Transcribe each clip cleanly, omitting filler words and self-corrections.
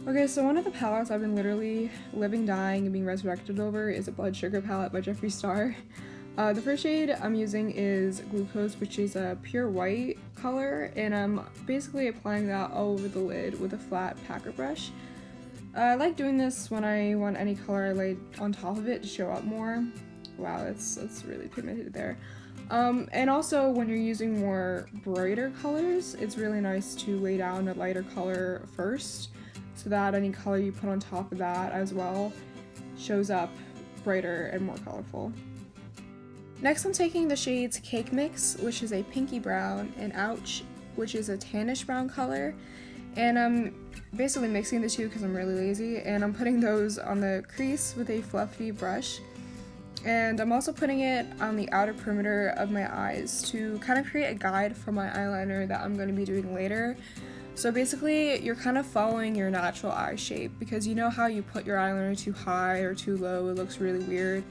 Okay, so one of the palettes I've been literally living, dying, and being resurrected over is a Blood Sugar palette by Jeffree Star. The first shade I'm using is Glucose, which is a pure white color, and I'm basically applying that all over the lid with a flat packer brush. I like doing this when I want any color I lay on top of it to show up more. Wow, that's really pigmented there. And also when you're using more brighter colors, it's really nice to lay down a lighter color first, so that any color you put on top of that as well shows up brighter and more colorful. Next I'm taking the shades Cake Mix, which is a pinky brown, and Ouch, which is a tannish brown color, and I'm basically mixing the two because I'm really lazy, and I'm putting those on the crease with a fluffy brush. And I'm also putting it on the outer perimeter of my eyes to kind of create a guide for my eyeliner that I'm going to be doing later. So basically, you're kind of following your natural eye shape, because you know how you put your eyeliner too high or too low, it looks really weird.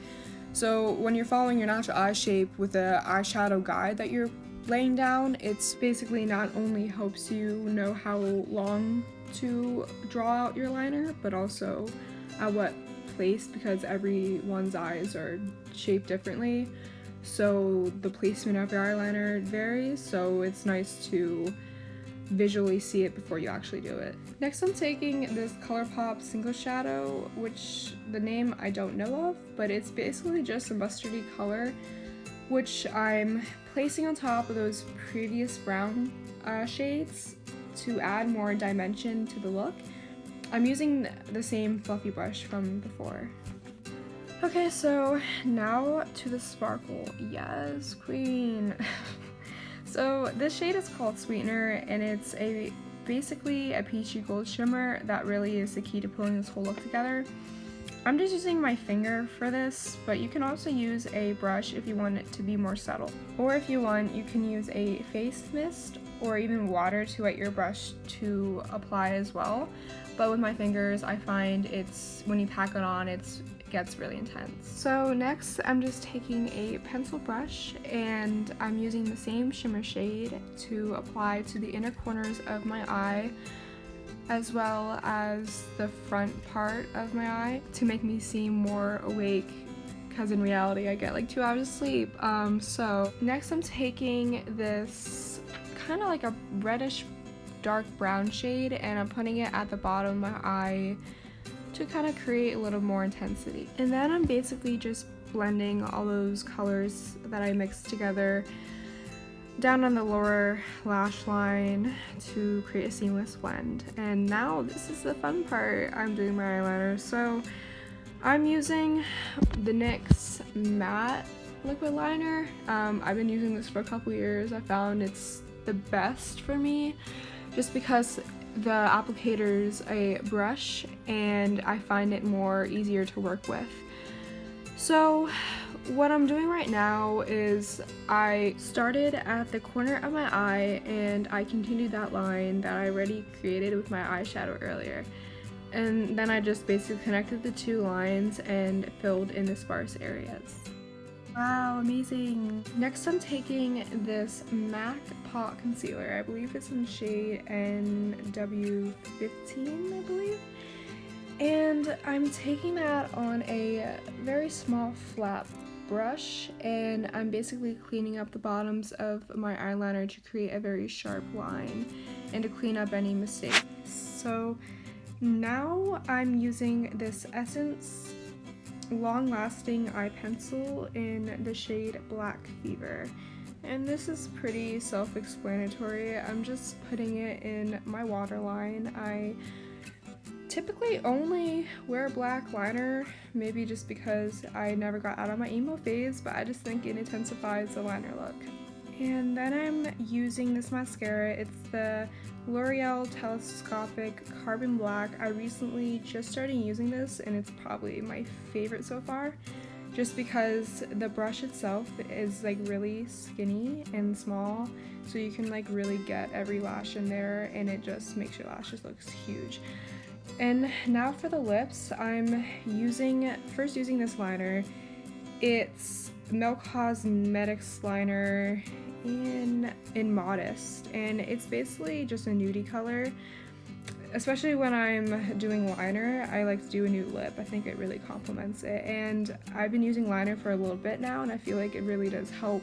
So when you're following your natural eye shape with the eyeshadow guide that you're laying down, it's basically not only helps you know how long to draw out your liner, but also at what place, because everyone's eyes are shaped differently. So the placement of your eyeliner varies, so it's nice to visually see it before you actually do it. Next I'm taking this Colourpop single shadow, which the name I don't know of, but it's basically just a mustardy color, which I'm placing on top of those previous brown shades to add more dimension to the look. I'm using the same fluffy brush from before. Okay, so now to the sparkle. Yes, queen! So this shade is called Sweetener, and it's basically a peachy gold shimmer that really is the key to pulling this whole look together. I'm just using my finger for this, but you can also use a brush if you want it to be more subtle. Or if you want, you can use a face mist or even water to wet your brush to apply as well. But with my fingers, I find when you pack it on, it gets really intense. So next, I'm just taking a pencil brush, and I'm using the same shimmer shade to apply to the inner corners of my eye, as well as the front part of my eye, to make me seem more awake, because in reality I get like 2 hours of sleep. So next I'm taking this kind of like a reddish dark brown shade, and I'm putting it at the bottom of my eye to kind of create a little more intensity. And then I'm basically just blending all those colors that I mixed together down on the lower lash line to create a seamless blend. And now this is the fun part. I'm doing my eyeliner. So I'm using the NYX matte liquid liner. I've been using this for a couple years. I found it's the best for me just because the applicator's a brush and I find it more easier to work with. So what I'm doing right now is I started at the corner of my eye and I continued that line that I already created with my eyeshadow earlier. And then I just basically connected the two lines and filled in the sparse areas. Wow, amazing! Next I'm taking this MAC Pot Concealer. I believe it's in shade NW15, I believe. And I'm taking that on a very small flat brush, and I'm basically cleaning up the bottoms of my eyeliner to create a very sharp line and to clean up any mistakes. So now I'm using this Essence long-lasting eye pencil in the shade Black Fever, and this is pretty self-explanatory. I'm just putting it in my waterline. I typically only wear black liner, maybe just because I never got out of my emo phase, but I just think it intensifies the liner look. And then I'm using this mascara. It's the L'Oreal Telescopic Carbon Black. I recently just started using this and it's probably my favorite so far, just because the brush itself is like really skinny and small, so you can like really get every lash in there and it just makes your lashes look huge. And now for the lips, I'm first using this liner. It's Milk Cosmetics liner in Modest, and it's basically just a nudie color. especially when I'm doing liner, I like to do a new lip. I think it really complements it, and I've been using liner for a little bit now, and I feel like it really does help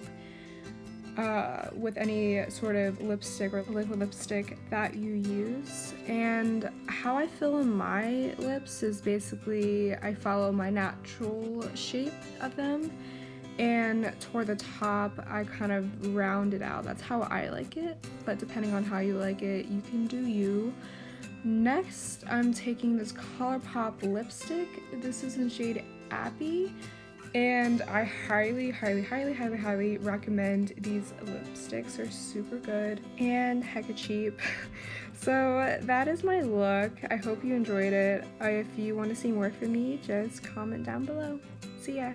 with any sort of lipstick or liquid lipstick that you use. And how I fill in my lips is basically I follow my natural shape of them, and toward the top I kind of round it out. That's how I like it, but depending on how you like it, you can do you. Next, I'm taking this Colourpop lipstick. This is in shade APPY, and I highly recommend these lipsticks. They're super good and hecka cheap. So that is my look. I hope you enjoyed it. If you want to see more from me, just comment down below. See ya!